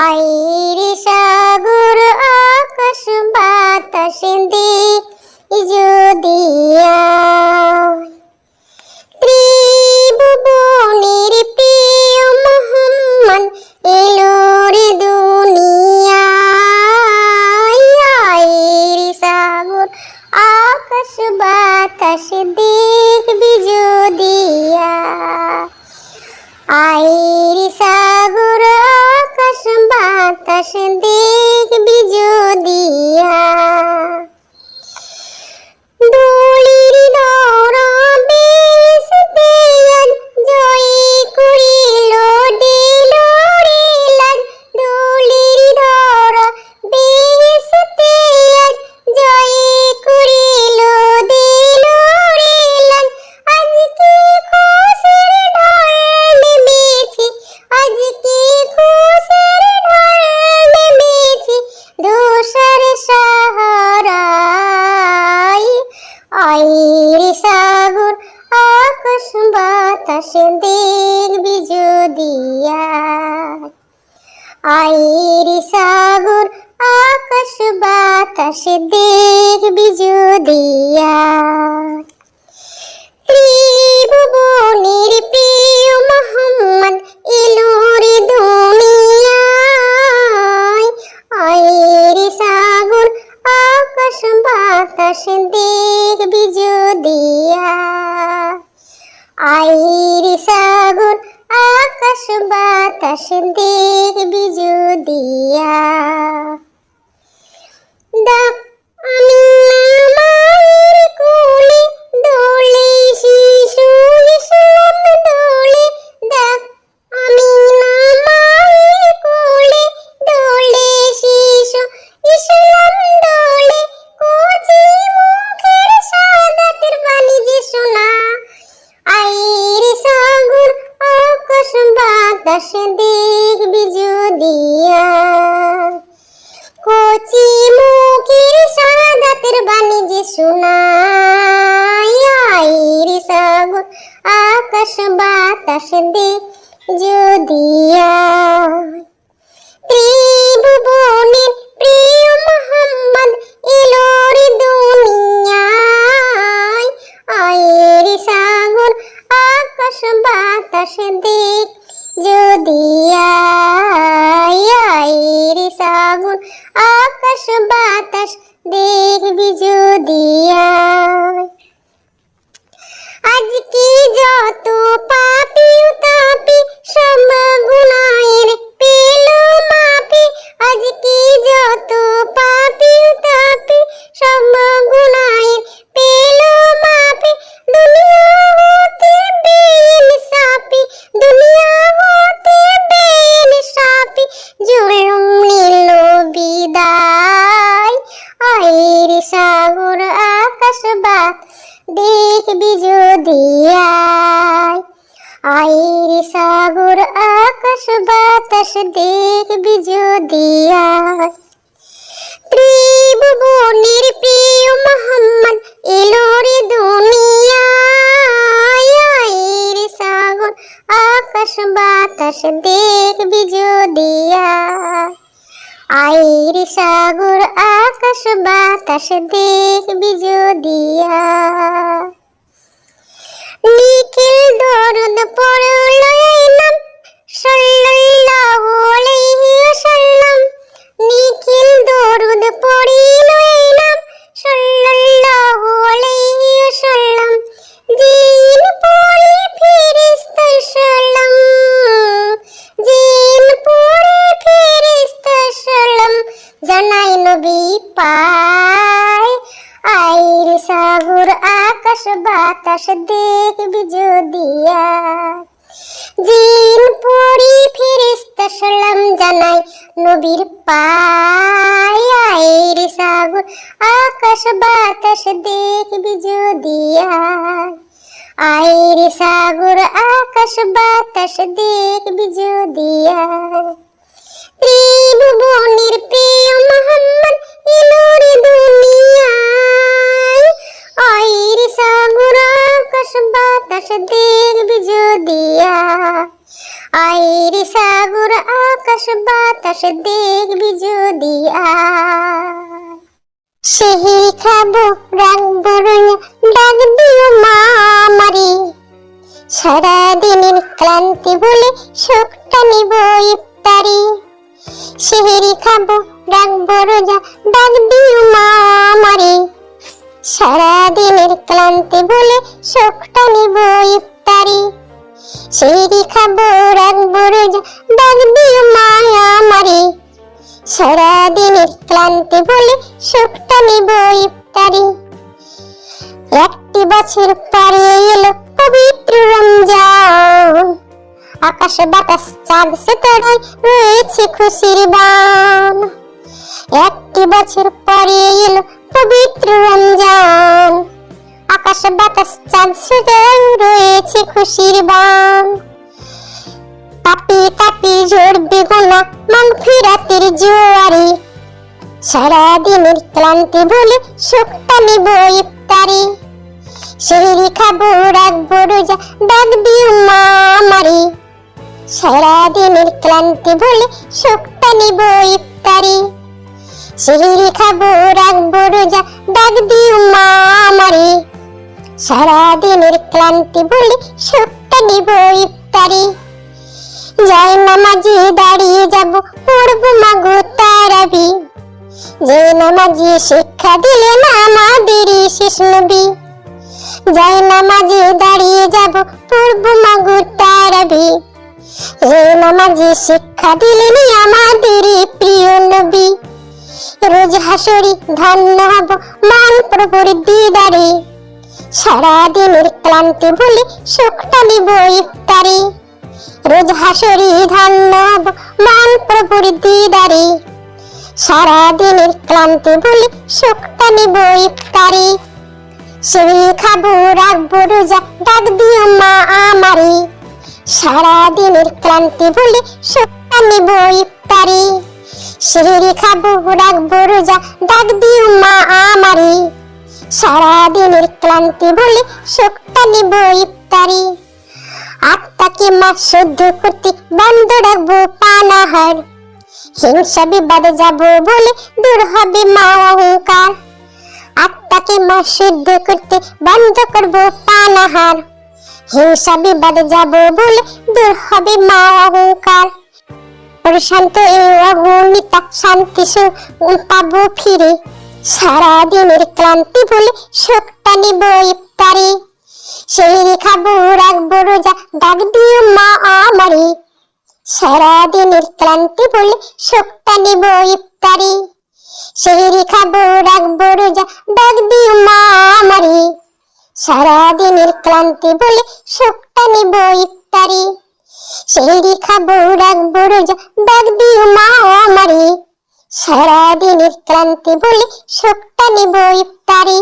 আইরে সাগর আকাশ বাতাস দিক যদি ত্রিভুবনের প্রিয় মোহাম্মদ এলো রে দুনিয়ায়। আইরে সাগর আকাশ বাতাস দেখবি যদি আইরে সাগর আকাশ বাতাস দেখবি যদি দোলির দরা বেসতে আজ জয় করিল দিল রে লাজ। দোলির দরা বেসতে আজ জয় করিল দিল রে লাজ। আজকে খুশির ঢল নেমেছে, আজকে খুশির ঢল নেমেছে ধূসর সাহারায়। আইরে সাগর আকাশ বাতাস দেখবি যদি আইরে সাগর আকাশ বাতাস দেখবি যদি ত্রিভুবনের প্রিয় মোহাম্মদ এলো রে দুনিয়ায়। আইরে সাগর আকাশ বাতাস দেখবি যদি আইরে সাগর আকাশ বাতাস দেখবি যদি ডাক আমি মায়ের কোলে দোলে শিশু ইসলাম দোলে। ডাক আমি মায়ের কোলে দোলে শিশু ইসলাম দোলে। কচি মুখের সাদাতের বাণী যে শোনা। আইরে সাগর আকাশ বাতাস দেখবি যদি কচি মুখের সাদাতের বাণী যে শোনায়। আইরে সাগর আকাশ বাতাস দেখ যদি ত্রিভুবনের প্রিয় মোহাম্মদ এলো রে দুনিয়ায়। আইরে সাগর আকাশ বাতাস দেখ যদি আইরে সাগর আকাশ বাতাস দেখবি যদি আজকে যত পাপি তাপি সব গুনাহের পেল মাপি। আজকে যত পাপি তাপি সব গুনাহের পেল মাপি। দুনিয়া হতে বেইনসাফি, দুনিয়া হতে বেইনসাফি জুলুম নিল বিদায়। আইরে সাগর আকাশ বাতাস দেখবি যদি আইরে সাগর আকাশ বাতাস দেখবি যদি ত্রিভুবনের প্রিয় মোহাম্মদ এলো রে দুনিয়ায়। আইরে সাগর আকাশ বাতাস দেখবি যদি আইরে সাগর আকাশ বাতাস দেখবি যদি নিখিল দরুদ পড়ল নাম সাল্লাল্লাহু আলাইহি ওয়াসাল্লাম। নিখিল দরুদ পড়ল নাম সাল্লাল্লাহু আলাইহি ওয়াসাল্লাম। জিন পড়ে ফেরেশতা সালাম, জিন পড়ে ফেরেশতা সালাম জানাই নবী পায়। আইরে সাগর আকাশ বাতাস দেখবি যদি জিন পড়ি ফেরেশতা সালাম জানাই নবীর পায়। আইরে সাগর আকাশ বাতাস দেখবি যদি আইরে সাগর আকাশ বাতাস দেখবি যদি ত্রিভুবনের প্রিয় মোহাম্মদ এলো রে দুনিয়ায়। আইরে সাগর আকাশ বাতাস দেখবি যদিয়া, আইরে সাগর আকাশ বাতাস দেখবি যদিয়া। সেহিরি খাবো রাখবো রইয়া ডাক দিও মা আমারে, সারাদিনের ক্লান্তি বলে শোকটা নিব ইফতারি। সেহিরি খাবো রাখবো রোজা ডাক দিও মা আমারে, সারাদিনের ক্লান্তি বলে শোকটা নিব ইফতারি। সেহিরি খাবো রাখবো রোজা ডাক দিও মা আমারে, সারাদিনের ক্লান্তি বলে শোকটা নিব ইফতারি। একটি বছর পরে এলো পবিত্র রমজান, আকাশ বাতাস চাঁদ সিতারায় রয়েছে খুশির বান। একটি বছর পরে এলো পবিত্র রমজান, আকাশ বাতাস চাঁদ সিতারায় রয়েছে খুশির বান। পাপি তাপি ঝরবে গোনা মাগফিরাতের জোয়ারে, সারাদিনের ক্লান্তি বলে শোকটা নিব ইফতারি। সেহরি খাবো রাখবো রোজা ডাক দিও মা আমারে, সারাদিনের ক্লান্তি বলে শোকটা নিব ইফতারি। সেহরি খাবো রাখবো রোজা ডাক দিও মা আমারে, সারাদিনের ক্লান্তি বলে শোকটা নিব ইফতারি। যায় নামাজে দাঁড়িয়ে যাব পড়বো মাগো তারাবি, যে নামাজে শিক্ষা দিলেন আমাদের শেষ নবী। যায় নামাজে দাঁড়িয়ে যাব পড়বো মাগো তারাবি, যে নামাজে শিক্ষা দিলেন আমাদের প্রিয় নবী। রোজ হাসরি ধন্য হব মান প্রভুর দিদারে, সারাদিনের ক্লান্তি বলে শোকটা নিব ইফতারি। রোজ হাসরি ধন্য হব মান প্রভুর দিদারে, সারাদিনের ক্লান্তি বলে শোকটা নিব ইফতারি। সেহরি খাবো রাখবো রোজা ডাক দিও মা আমারে, সারাদিনের ক্লান্তি বলে শোকটা নিব ইফতারি। সেহরি খাবো রাখবো রোজা ডাক দিও মা আমারে, সারাদিনের ক্লান্তি বলে শোকটা নিব ইফতারি। আত্মাকে মা শুদ্ধ করতে বন্ধ রাখবো পানাহার, হিংসা বিবাদে যাব বলে দূর হবে মা অহংকার। আত্মাকে মা শুদ্ধ করতে বন্ধ করবো পানাহার, হিংসা বিবাদে যাব বলে দূর হবে মা অহংকার। প্রশান্ত এই অগণিতা শান্তি পাবো ফিরে, সারাদিনের ক্লান্তি বলে শোকটা নিব ইফতারি। সেহরি খাবো রাখবো রোজা ডাক দিও মা আমারে, সারাদিনের ক্লান্তি বলে শোকটা নিব ইফতারি। সেহরি খাবো রাখবো রোজা ডাক দিও মা আমারে, সারাদিনের ক্লান্তি বলে শোকটা নিব ইফতারি। সেহরি খাবো রাখবো রোজা ডাক দিও মা আমারে, সারাদিনের ক্লান্তি বলে শোকটা নিব ইফতারি।